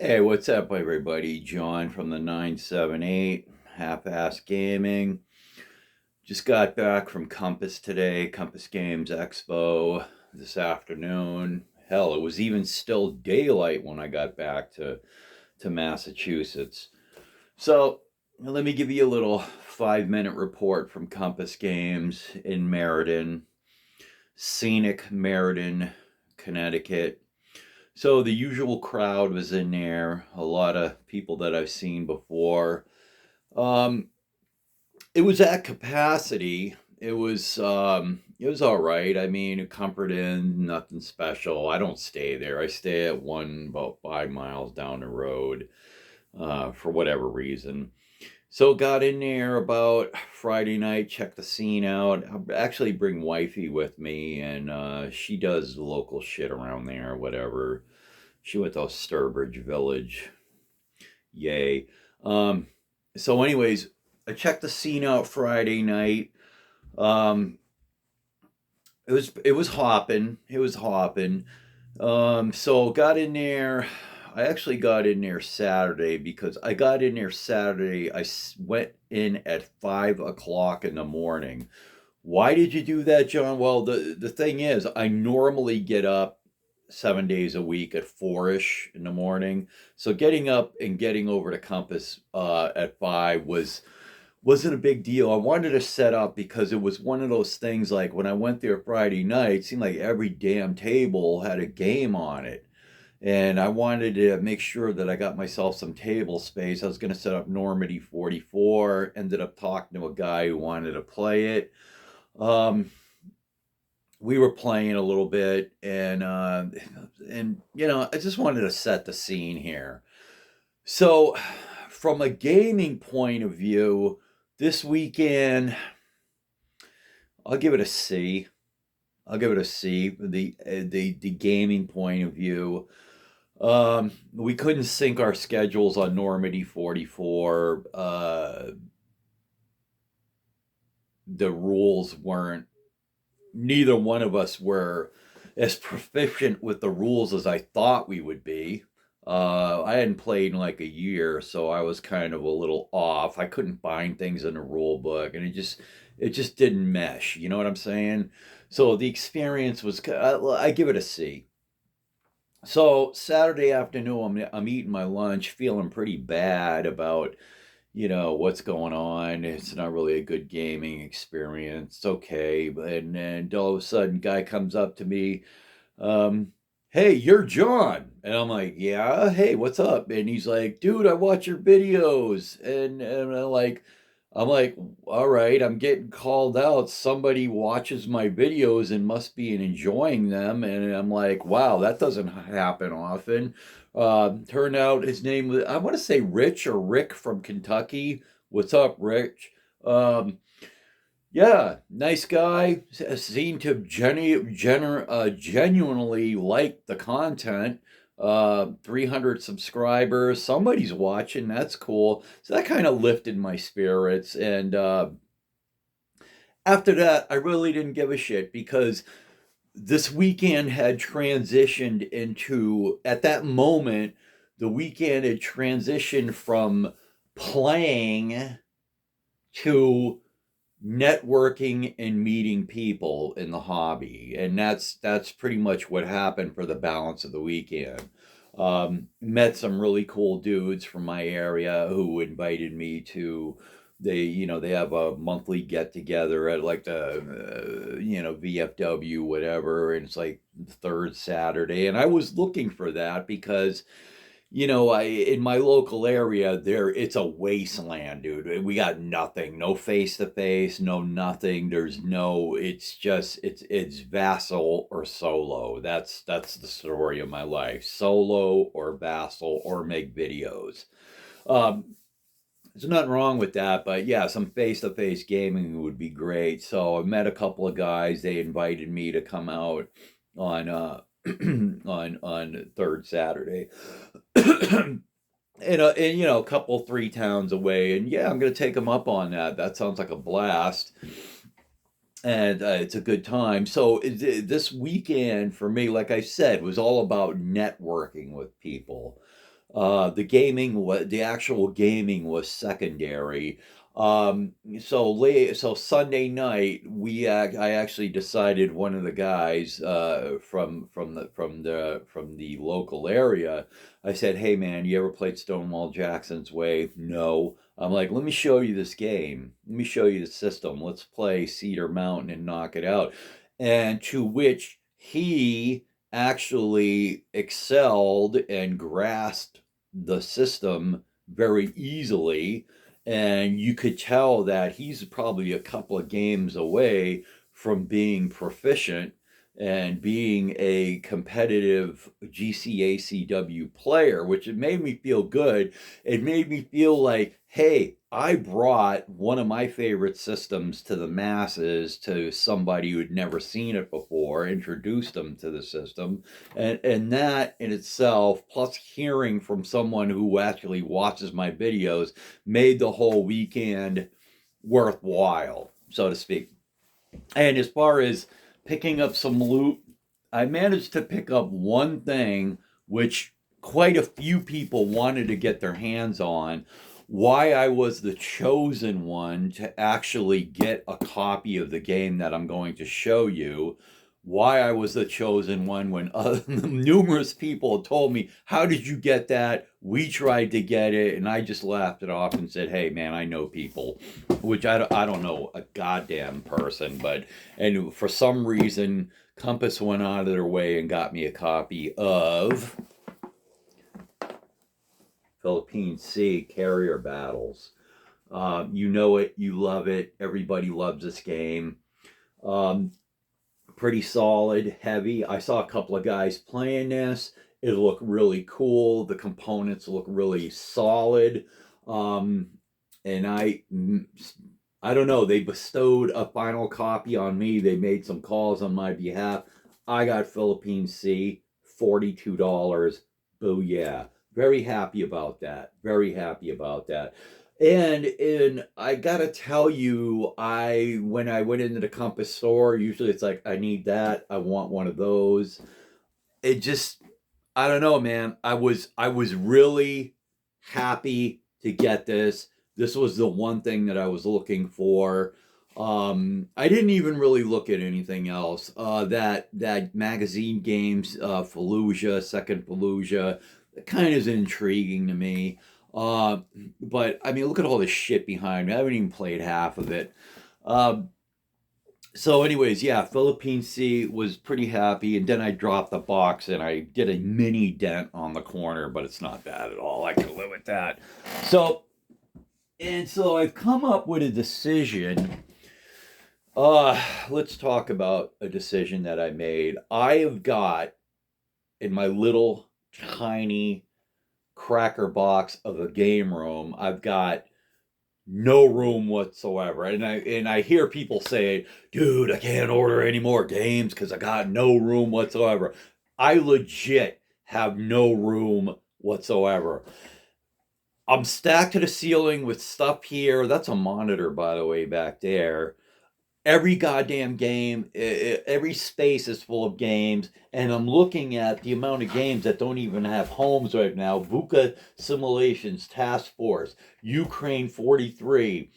Hey, what's up, everybody? John from the 978 Half-Ass Gaming. Just got back from Compass today, Compass Games Expo this afternoon. Hell, it was even still daylight when I got back to Massachusetts. So, let me give you a little 5-minute report from Compass Games in Meriden, scenic Meriden, Connecticut. So the usual crowd was in there, a lot of people that I've seen before. Um, it was at capacity. It was all right. I mean, Comfort Inn, nothing special. I don't stay there. I stay at one about 5 miles down the road, for whatever reason. So got in there about Friday night, checked the scene out. I actually bring wifey with me, and she does local shit around there, whatever. She went to Sturbridge Village. Yay. Um, so, anyways, I checked the scene out Friday night. Um, it was hopping. It was hopping. So got in there. I actually got in there Saturday because I got in there Saturday. Went in at 5 o'clock in the morning. Why did you do that, John? Well, the thing is, I normally get up 7 days a week at 4ish in the morning. So getting up and getting over to Compass at 5 wasn't a big deal. I wanted to set up because it was one of those things like when I went there Friday night, it seemed like every damn table had a game on it. And I wanted to make sure that I got myself some table space. I was going to set up Normandy 44, ended up talking to a guy who wanted to play it. Um, we were playing a little bit, and I just wanted to set the scene here. So, from a gaming point of view, this weekend I'll give it a C. I'll give it a C. The gaming point of view. We couldn't sync our schedules on Normandy 44. The rules weren't. Neither one of us were as proficient with the rules as I thought we would be. I hadn't played in like a year, so I was kind of a little off. I couldn't find things in the rule book, and it just didn't mesh. You know what I'm saying? So the experience was. I give it a C. So Saturday afternoon, I'm eating my lunch, feeling pretty bad about what's going on. It's not really a good gaming experience. It's okay, and then all of a sudden, guy comes up to me. Um, hey, you're John, and I'm like, yeah. Hey, what's up? And he's like, dude, I watch your videos, and I'm like, all right, I'm getting called out. Somebody watches my videos and must be enjoying them, and I'm like, wow, that doesn't happen often. Turned out his name was, I want to say Rich or Rick from Kentucky. What's up, Rich? Um, yeah, nice guy. Seemed to genuinely like the content. 300 subscribers. Somebody's watching. That's cool. So that kind of lifted my spirits. And after that, I really didn't give a shit because this weekend had transitioned into, at that moment, the weekend had transitioned from playing to networking and meeting people in the hobby, and that's pretty much what happened for the balance of the weekend. Met some really cool dudes from my area who invited me to. They have a monthly get together at like the VFW whatever, and it's like the third Saturday, and I was looking for that because I in my local area there it's a wasteland, dude. We got nothing, no face to face, no nothing. There's no. It's just it's vassal or solo. That's the story of my life. Solo or vassal or make videos. Um, there's nothing wrong with that, but yeah, some face to face gaming would be great. So I met a couple of guys. They invited me to come out on on third Saturday. And a couple 3 towns away, and yeah, I'm gonna take them up on that. That sounds like a blast, and it's a good time. So this weekend for me, like I said, was all about networking with people. The actual gaming was secondary. So Sunday night, I actually decided, one of the guys from the local area. I said, "Hey man, you ever played Stonewall Jackson's Way?" No. I'm like, "Let me show you this game. Let me show you the system. Let's play Cedar Mountain and knock it out." And to which he actually excelled and grasped the system very easily. And you could tell that he's probably a couple of games away from being proficient and being a competitive GCACW player, which it made me feel good. It made me feel like, hey, I brought one of my favorite systems to the masses, to somebody who'd never seen it before, introduced them to the system. And that in itself, plus hearing from someone who actually watches my videos, made the whole weekend worthwhile, so to speak. And as far as picking up some loot, I managed to pick up one thing which quite a few people wanted to get their hands on. Why I was the chosen one to actually get a copy of the game that I'm going to show you. Why I was the chosen one when numerous people told me, "How did you get that? We tried to get it." And I just laughed it off and said, "Hey, man, I know people," which I don't know a goddamn person, but, and for some reason, Compass went out of their way and got me a copy of Philippine Sea Carrier Battles. You know it, you love it, everybody loves this game. Um, Pretty solid, heavy. I saw a couple of guys playing this. It looked really cool. The components look really solid. Um, and I don't know, they bestowed a final copy on me. They made some calls on my behalf. I got Philippine Sea, $42. Boo yeah. Very happy about that. Very happy about that. And I gotta tell you, I when I went into the Compass store, usually it's like, I need that, I want one of those. It just, I don't know, man. I was really happy to get this. This was the one thing that I was looking for. I didn't even really look at anything else. That magazine games, Fallujah, Second Fallujah, kind of is intriguing to me. Uh, but I mean, look at all this shit behind me. I haven't even played half of it. Um, so anyways, yeah, Philippine Sea was pretty happy, and then I dropped the box and I did a mini dent on the corner, but it's not bad at all. I can live with that. So, and so I've come up with a decision. Let's talk about a decision that I made. I have got, in my little tiny cracker box of a game room, I've got no room whatsoever. And I hear people say, "Dude, I can't order any more games because I got no room whatsoever." I legit have no room whatsoever. I'm stacked to the ceiling with stuff here. That's a monitor, by the way, back there. Every goddamn game, every space is full of games, and I'm looking at the amount of games that don't even have homes right now. VUCA Simulations Task Force, Ukraine 43,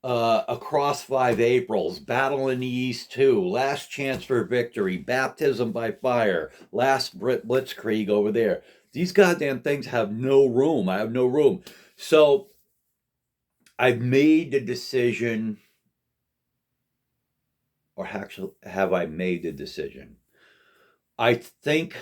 Across 5 Aprils, Battle in the East 2, Last Chance for Victory, Baptism by Fire, Last Blitzkrieg over there. These goddamn things have no room. I have no room. So I've made the decision, or actually, have I made the decision? I think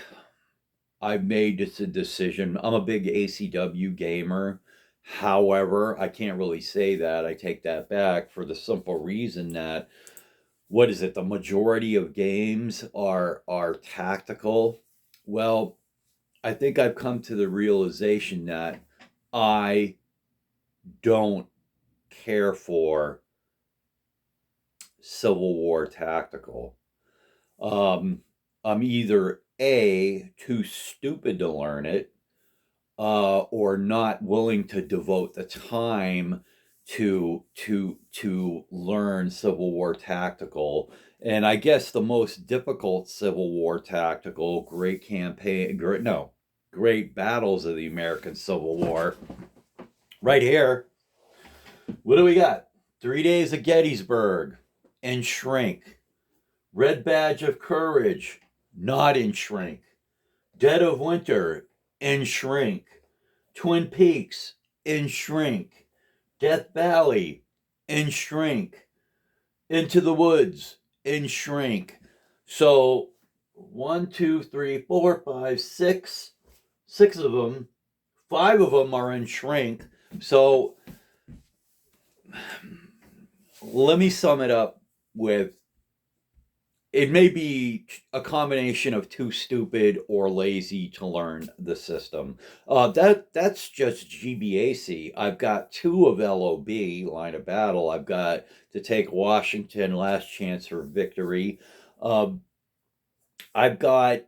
I've made this a decision. I'm a big ACW gamer. However, I can't really say that. I take that back, for the simple reason that, what is it? The majority of games are tactical. Well, I think I've come to the realization that I don't care for Civil War tactical. Um, I'm either A, too stupid to learn it, or not willing to devote the time to learn Civil War tactical. And I guess the most difficult Civil War tactical, great campaign, great, no, great battles of the American Civil War. Right here, what do we got? 3 Days of Gettysburg, in shrink. Red Badge of Courage, not in shrink. Dead of Winter, in shrink. Twin Peaks, in shrink. Death Valley, in shrink. Into the Woods, in shrink. So 1, 2, 3, 4, 5, 6. 6 of them. 5 of them are in shrink. So let me sum it up with, it may be a combination of too stupid or lazy to learn the system. That's just GBAC. I've got 2 of LOB, Line of Battle. I've got To Take Washington, Last Chance for Victory. I've got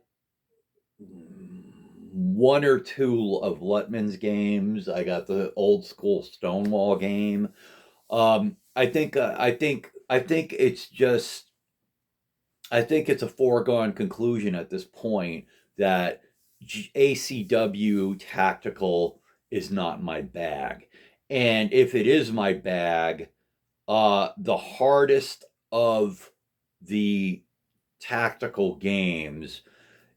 1 or 2 of Lutman's games. I got the old school Stonewall game. I think it's just, I think it's a foregone conclusion at this point that ACW tactical is not my bag. And if it is my bag, the hardest of the tactical games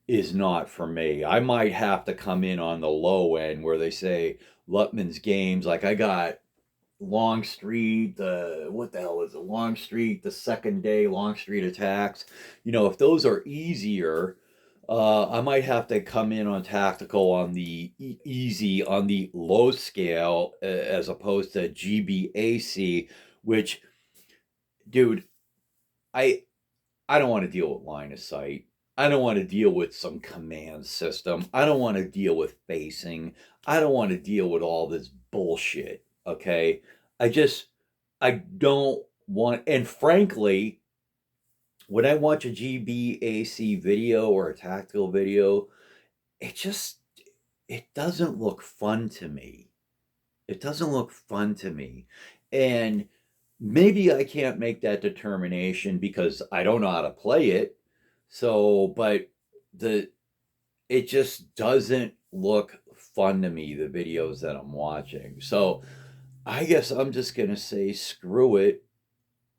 is not for me. I might have to come in on the low end where they say Lutman's games, like I got Longstreet, what the hell is it? Longstreet, the Second Day, Longstreet Attacks. If those are easier, I might have to come in on tactical on the easy, on the low scale, as opposed to GBAC, which, dude, I don't want to deal with line of sight. I don't want to deal with some command system. I don't want to deal with facing. I don't want to deal with all this bullshit. Okay. I don't want, and frankly, when I watch a GBAC video or a tactical video, it doesn't look fun to me. It doesn't look fun to me. And maybe I can't make that determination because I don't know how to play it. But it just doesn't look fun to me, the videos that I'm watching. So I guess I'm just going to say, screw it.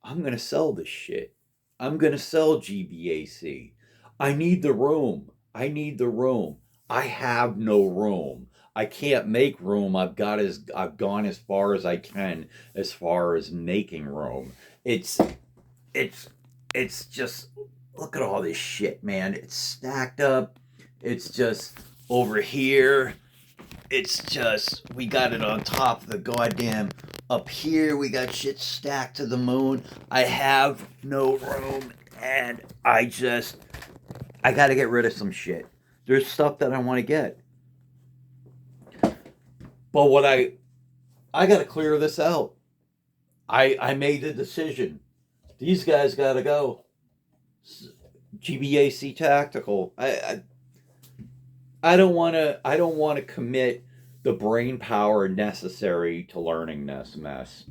I'm going to sell this shit. I'm going to sell GBAC. I need the room. I need the room. I have no room. I can't make room. I've gone as far as I can as far as making room. It's just, look at all this shit, man. It's stacked up. It's just over here. It's just, we got it on top of the goddamn, up here we got shit stacked to the moon. I have no room, and I gotta get rid of some shit. There's stuff that I want to get. But what I gotta clear this out. I made the decision. These guys gotta go. GBAC tactical. I don't want to commit the brain power necessary to learning this mess.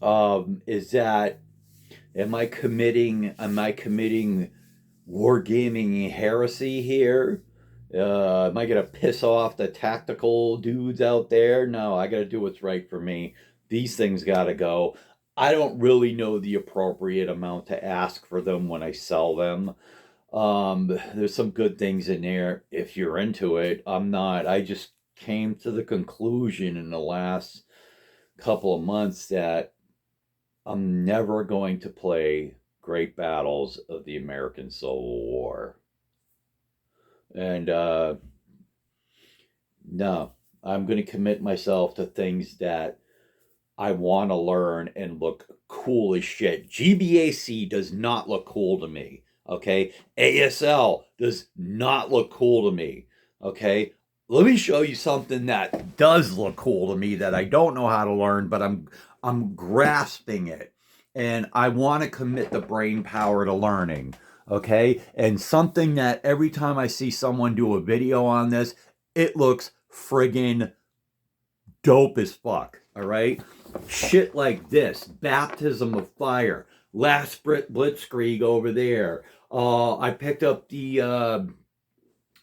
Am I committing wargaming heresy here? Am I gonna piss off the tactical dudes out there? No, I gotta do what's right for me. These things gotta go. I don't really know the appropriate amount to ask for them when I sell them. There's some good things in there if you're into it. I'm not. I just came to the conclusion in the last couple of months that I'm never going to play great battles of the American Civil War. And no, I'm going to commit myself to things that I want to learn and look cool as shit. GBAC does not look cool to me. Okay, ASL does not look cool to me. Okay, let me show you something that does look cool to me that I don't know how to learn, but I'm grasping it, and I want to commit the brain power to learning. Okay, and something that every time I see someone do a video on this, it looks friggin' dope as fuck. All right, shit like this, Baptism of Fire, Last Blitzkrieg over there. I picked up the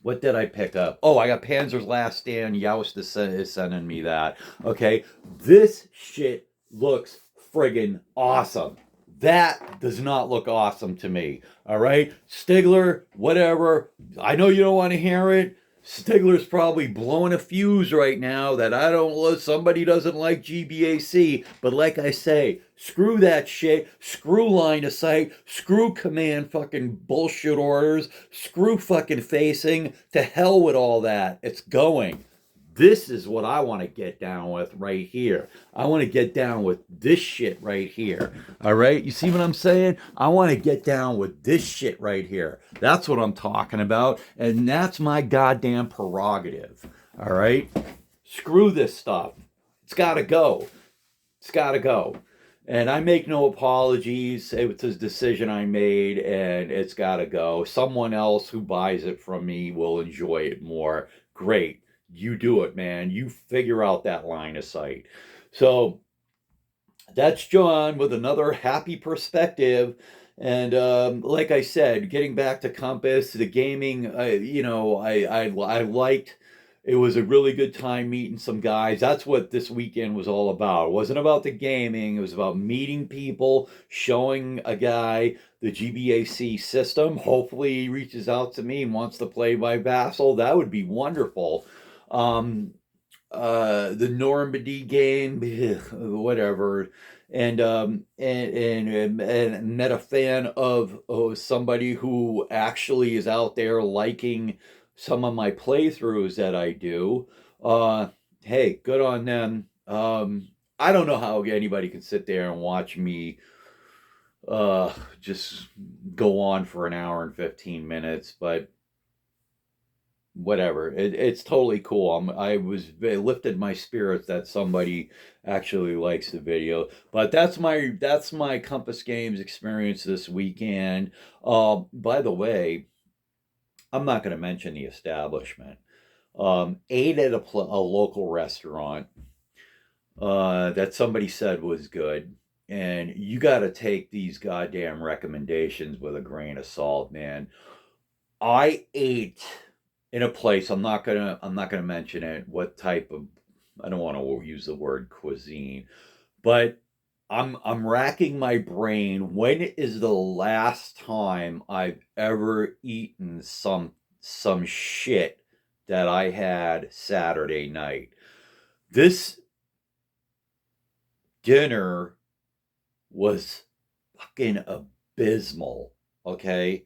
What did I pick up? Oh, I got Panzer's Last Stand. Youst is sending me that. Okay. This shit looks friggin' awesome. That does not look awesome to me. All right. Stigler, whatever. I know you don't want to hear it. Stigler's probably blowing a fuse right now that I don't, somebody doesn't like GBAC. But like I say, screw that shit. Screw line of sight. Screw command fucking bullshit orders. Screw fucking facing. To hell with all that. It's going. This is what I want to get down with right here. I want to get down with this shit right here. All right? You see what I'm saying? I want to get down with this shit right here. That's what I'm talking about. And that's my goddamn prerogative. All right? Screw this stuff. It's got to go. It's got to go. And I make no apologies. It was a decision I made, and it's got to go. Someone else who buys it from me will enjoy it more. Great. You do it, man. You figure out that line of sight. So that's John with another happy perspective. And like I said, getting back to Compass, the gaming, I liked. It was a really good time meeting some guys. That's what this weekend was all about. It wasn't about the gaming. It was about meeting people, showing a guy the GBAC system. Hopefully, he reaches out to me and wants to play my Vassal. That would be wonderful. Um, the Normandy game, whatever, and met a fan of somebody who actually is out there liking some of my playthroughs that I do. Hey, good on them. I don't know how anybody can sit there and watch me just go on for an hour and 15 minutes, but whatever. It's totally cool. It lifted my spirits that somebody actually likes the video. But that's my Compass Games experience this weekend. By the way, I'm not going to mention the establishment. Ate at a local restaurant that somebody said was good. And you got to take these goddamn recommendations with a grain of salt, man. I ate in a place, I'm not gonna mention it, what type of, I don't want to use the word cuisine, but I'm racking my brain. When is the last time I've ever eaten some shit that I had Saturday night? This dinner was fucking abysmal, okay?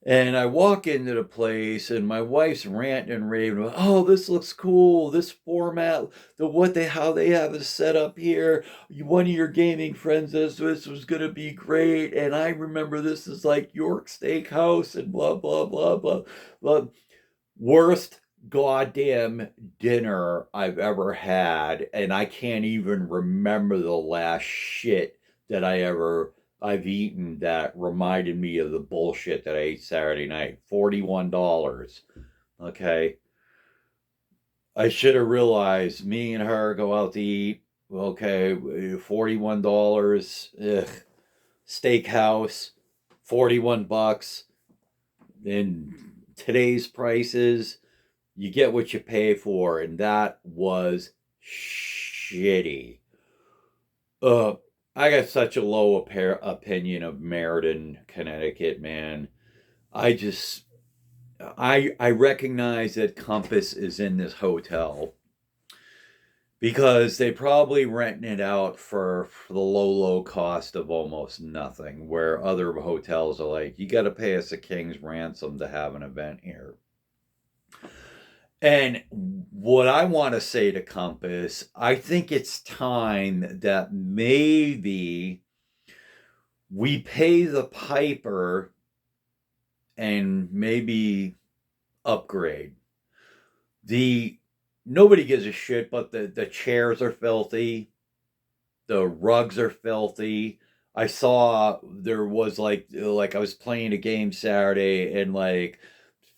And I walk into the place, and my wife's ranting and raving about, "Oh, this looks cool. This format, how they have it set up here. One of your gaming friends says this was gonna be great, and I remember this is like York Steakhouse and blah blah blah blah blah." Worst goddamn dinner I've ever had, and I can't even remember the last shit that I've eaten that reminded me of the bullshit that I ate Saturday night. $41. Okay. I should have realized me and her go out to eat. Okay, $41. Ugh. Steakhouse, 41 bucks. In today's prices, you get what you pay for, and that was shitty. Uh, I got such a low opinion of Meriden, Connecticut, man. I just, I recognize that Compass is in this hotel because they probably renting it out for the low cost of almost nothing, where other hotels are like, you got to pay us a king's ransom to have an event here. And what I want to say to Compass, I think it's time that maybe we pay the piper and maybe upgrade. The Nobody gives a shit, but the chairs are filthy, the rugs are filthy. I saw there was like I was playing a game Saturday, and like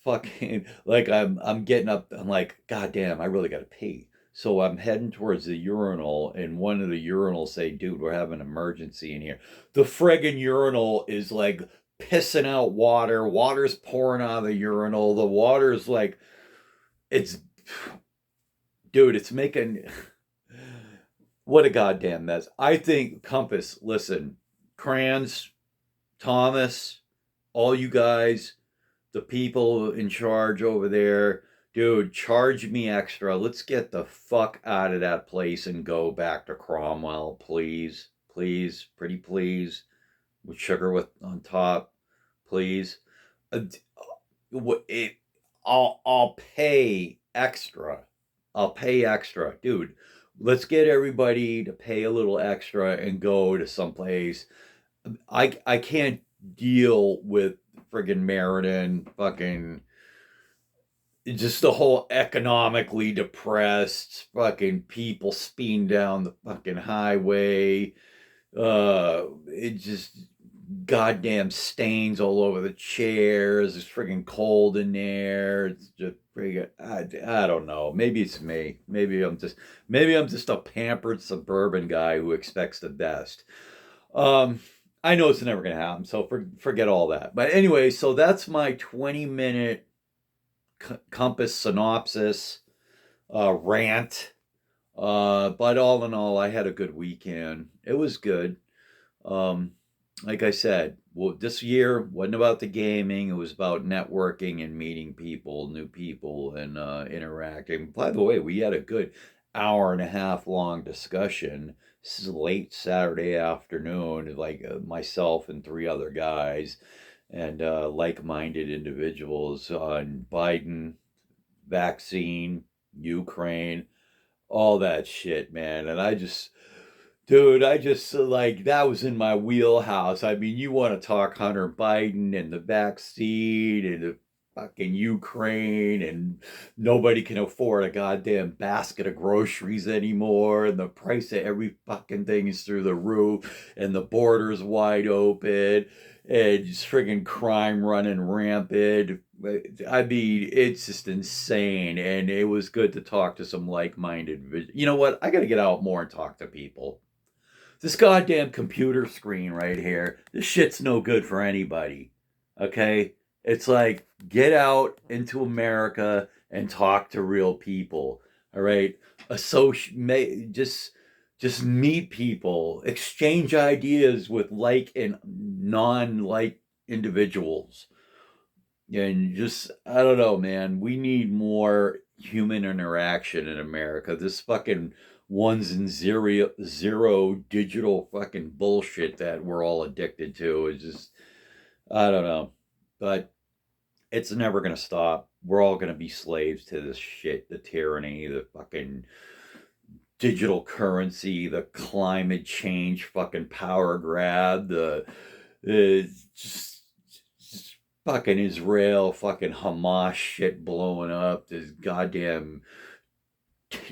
fucking like I'm getting up, I'm like, God damn, I really gotta pee. So I'm heading towards the urinal, and one of the urinals say, dude, we're having an emergency in here. The friggin' urinal is like pissing out water. Water's pouring out of the urinal. The water's like, it's, dude, it's making, what a goddamn mess. I think Compass, listen, Crayons, Thomas, all you guys, the people in charge over there, dude, charge me extra. Let's get the fuck out of that place and go back to Cromwell, please. Please, pretty please. With sugar with on top, please. Uh, it, I'll pay extra. I'll pay extra, dude. Let's get everybody to pay a little extra and go to someplace. I can't deal with friggin' Meriden, fucking just the whole economically depressed fucking people speeding down the fucking highway. It just goddamn stains all over the chairs. It's friggin' cold in there. It's just friggin' I don't know. Maybe it's me. Maybe I'm just a pampered suburban guy who expects the best. Um, I know it's never gonna happen, so forget all that. But anyway, so that's my 20-minute Compass synopsis rant. But all in all, I had a good weekend. It was good. Um, like I said, well, this year wasn't about the gaming. It was about networking and meeting people, new people, and interacting. By the way, we had a good hour and a half long discussion. This is late Saturday afternoon, like myself and three other guys and like-minded individuals on Biden, vaccine, Ukraine, all that shit, man. And dude, I just like that was in my wheelhouse. I mean, you want to talk Hunter Biden and the vaccine and the fucking Ukraine and nobody can afford a goddamn basket of groceries anymore and the price of every fucking thing is through the roof and the border's wide open and just friggin' crime running rampant. I mean, it's just insane, and it was good to talk to some like-minded. You know what? I got to get out more and talk to people. This goddamn computer screen right here, this shit's no good for anybody. Okay? It's like, get out into America and talk to real people. All right? Just meet people, exchange ideas with like and non-like individuals. And just, I don't know, man. We need more human interaction in America. This fucking ones and zero digital fucking bullshit that we're all addicted to is just, I don't know. But it's never going to stop. We're all going to be slaves to this shit, the tyranny, the fucking digital currency, the climate change fucking power grab, the just fucking Israel, fucking Hamas shit blowing up, this goddamn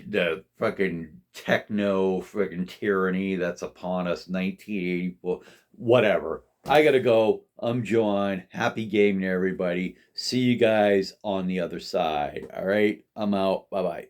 the fucking techno fucking tyranny that's upon us, 1984, whatever. I gotta go. I'm John. Happy gaming, everybody. See you guys on the other side. All right, I'm out. Bye bye.